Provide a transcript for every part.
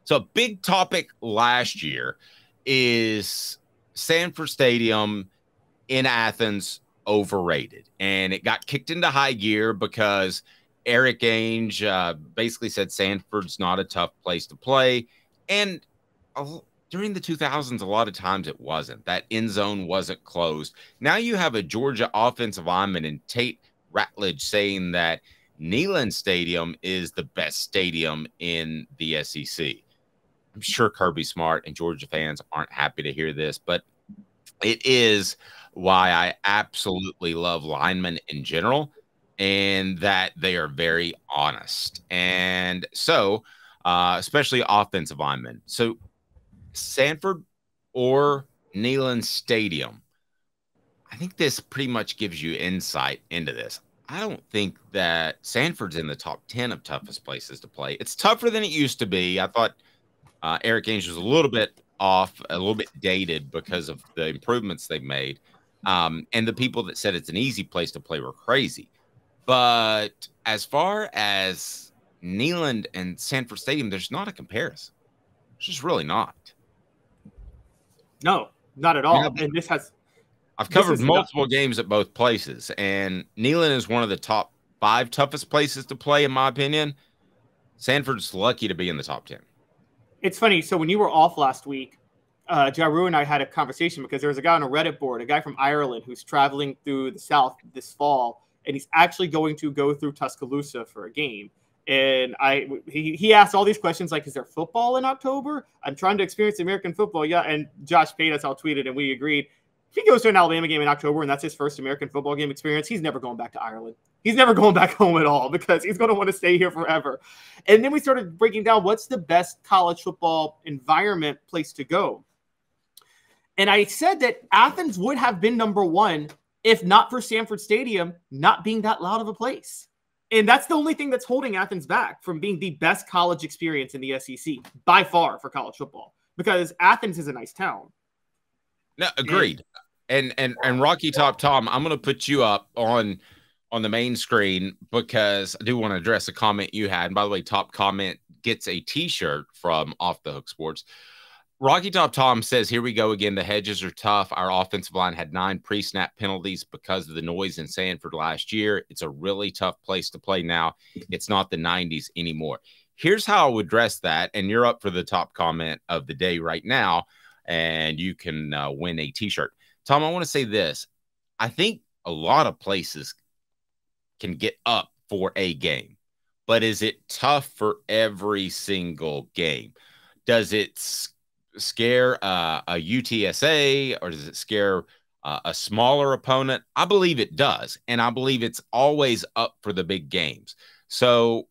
So a big topic last year is Sanford Stadium in Athens overrated. And it got kicked into high gear because Eric Ainge basically said Sanford's not a tough place to play. And during the 2000s, a lot of times it wasn't. That end zone wasn't closed. Now you have a Georgia offensive lineman and Tate Ratledge saying that Neyland Stadium is the best stadium in the SEC. I'm sure Kirby Smart and Georgia fans aren't happy to hear this, but it is why I absolutely love linemen in general, and that they are very honest. And so, especially offensive linemen. So Sanford or Neyland Stadium, I think this pretty much gives you insight into this. I don't think that Sanford's in the top 10 of toughest places to play. It's tougher than it used to be. I thought Eric Ainge was a little bit off, a little bit dated because of the improvements they've made. And the people that said it's an easy place to play were crazy. But as far as Neyland and Sanford Stadium, there's not a comparison. It's just really not. No, not at all. And this has... I've covered multiple games at both places, and Neyland is one of the top 5 toughest places to play, in my opinion. Sanford's lucky to be in the top 10. It's funny. So when you were off last week, Jaru and I had a conversation because there was a guy on a Reddit board, a guy from Ireland who's traveling through the South this fall, and he's actually going to go through Tuscaloosa for a game. And he asked all these questions like, is there football in October? I'm trying to experience American football. Yeah. And Josh paid us all tweeted, and we agreed. If he goes to an Alabama game in October and that's his first American football game experience, he's never going back to Ireland. He's never going back home at all because he's going to want to stay here forever. And then we started breaking down what's the best college football environment place to go. And I said that Athens would have been number 1 if not for Sanford Stadium not being that loud of a place. And that's the only thing that's holding Athens back from being the best college experience in the SEC by far for college football, because Athens is a nice town. No, agreed. And Rocky Top Tom, I'm going to put you up on the main screen because I do want to address a comment you had. And by the way, top comment gets a T-shirt from Off the Hook Sports. Rocky Top Tom says, here we go again. The hedges are tough. Our offensive line had 9 pre-snap penalties because of the noise in Sanford last year. It's a really tough place to play now. It's not the 90s anymore. Here's how I would address that. And you're up for the top comment of the day right now, and you can win a T-shirt. Tom, I want to say this. I think a lot of places can get up for a game, but is it tough for every single game? Does it scare a UTSA, or does it scare a smaller opponent? I believe it does, and I believe it's always up for the big games. So,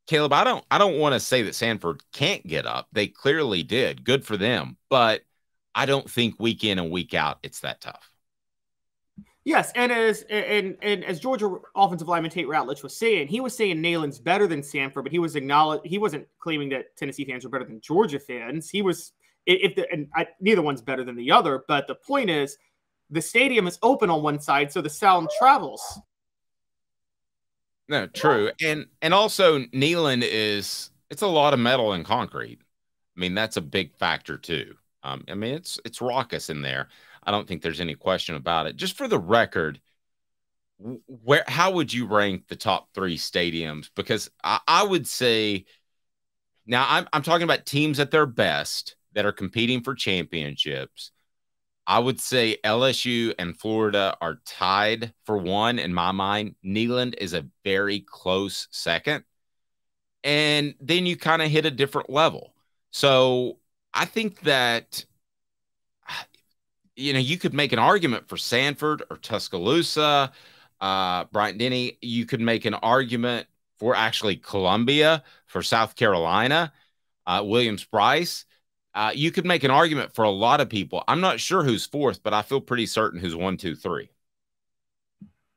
Caleb, I don't want to say that Sanford can't get up. They clearly did. Good for them, but I don't think week in and week out it's that tough. Yes, and as Georgia offensive lineman Tate Ratledge was saying, he was saying Neyland's better than Sanford, but he wasn't claiming that Tennessee fans were better than Georgia fans. He was neither one's better than the other, but the point is the stadium is open on one side, so the sound travels. No, true. And also Neyland it's a lot of metal and concrete. I mean, that's a big factor too. I mean, it's raucous in there. I don't think there's any question about it. Just for the record, how would you rank the top 3 stadiums? Because I would say, now I'm talking about teams at their best that are competing for championships. I would say LSU and Florida are tied for 1 in my mind. Neyland is a very close second. And then you kind of hit a different level. So I think that, you could make an argument for Sanford or Tuscaloosa, Bryant-Denny. You could make an argument for actually Columbia, for South Carolina, Williams-Brice. You could make an argument for a lot of people. I'm not sure who's 4th, but I feel pretty certain who's 1, 2, 3.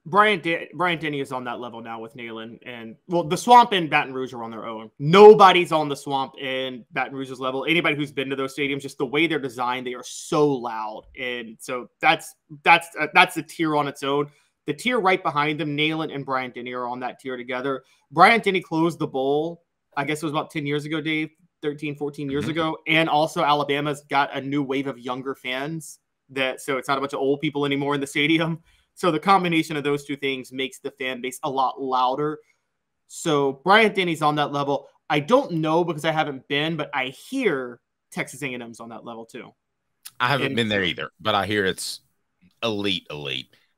Bryant-Denny is on that level now with Neyland, and the Swamp and Baton Rouge are on their own. Nobody's on the Swamp and Baton Rouge's level. Anybody who's been to those stadiums, just the way they're designed, they are so loud, and so that's a tier on its own. The tier right behind them, Neyland and Bryant-Denny are on that tier together. Bryant-Denny closed the bowl, I guess it was about 10 years ago, Dave, 13, 14 years ago. And also Alabama's got a new wave of younger fans so it's not a bunch of old people anymore in the stadium. So the combination of those two things makes the fan base a lot louder. So Bryant-Denny's on that level. I don't know because I haven't been, but I hear Texas A&M's on that level too. I haven't been there either, but I hear it's elite.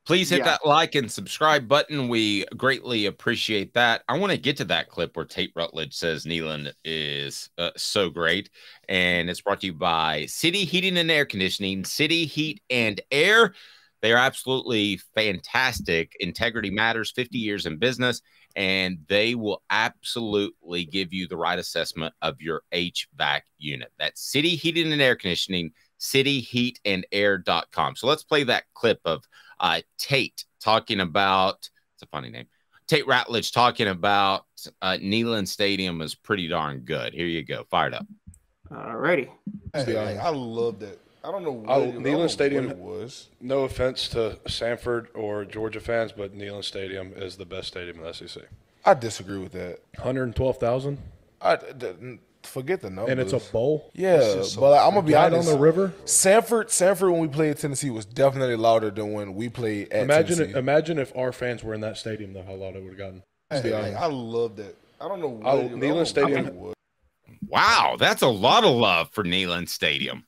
Please hit that like and subscribe button. We greatly appreciate that. I want to get to that clip where Tate Ratledge says Neyland is so great. And it's brought to you by City Heating and Air Conditioning, City Heat and Air. They are absolutely fantastic. Integrity matters, 50 years in business, and they will absolutely give you the right assessment of your HVAC unit. That's City Heating and Air Conditioning, cityheatandair.com. So let's play that clip of Tate talking about, it's a funny name, Tate Ratledge talking about Neyland Stadium is pretty darn good. Here you go. Fired up. All righty. Hey, I love that. I don't know what Neyland Stadium it was. No offense to Sanford or Georgia fans, but Neyland Stadium is the best stadium in the SEC. I disagree with that. 112,000? Forget the number. And it's a bowl? Yeah, but I'm going to be honest. on the river? Sanford, when we played Tennessee, was definitely louder than when we played at Tennessee. Imagine if our fans were in that stadium, though, how loud it would have gotten. I love that. I don't know what Neyland Stadium. Wow, that's a lot of love for Neyland Stadium.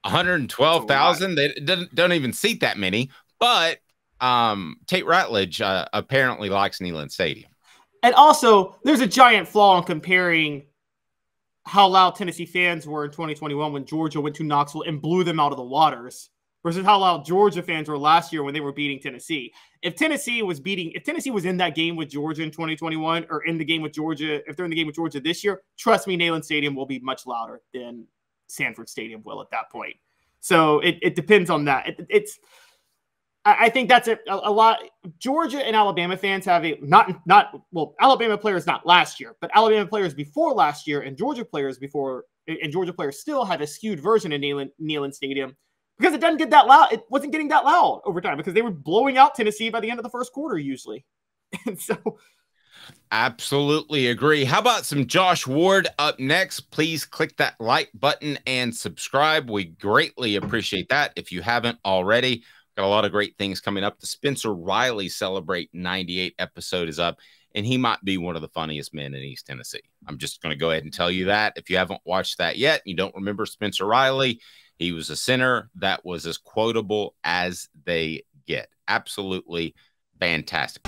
112,000. They don't even seat that many, but Tate Ratledge apparently likes Neyland Stadium. And also, there's a giant flaw in comparing how loud Tennessee fans were in 2021 when Georgia went to Knoxville and blew them out of the waters versus how loud Georgia fans were last year when they were beating Tennessee. If Tennessee was in that game with Georgia in 2021 or in the game with Georgia, if they're in the game with Georgia this year, trust me, Neyland Stadium will be much louder than Sanford Stadium will at that point. So it depends on that. I think that's a lot. Georgia and Alabama fans have Alabama players not last year, but Alabama players before last year and Georgia players still have a skewed version of Neyland Stadium because it doesn't get that loud. It wasn't getting that loud over time because they were blowing out Tennessee by the end of the first quarter usually. And so absolutely agree. How about some Josh Ward up next? Please click that like button and subscribe. We greatly appreciate that. If you haven't already, got a lot of great things coming up. The Spencer Riley Celebrate 98 episode is up, and he might be one of the funniest men in East Tennessee. I'm just going to go ahead and tell you that. If you haven't watched that yet, you don't remember Spencer Riley, he was a center that was as quotable as they get. Absolutely fantastic.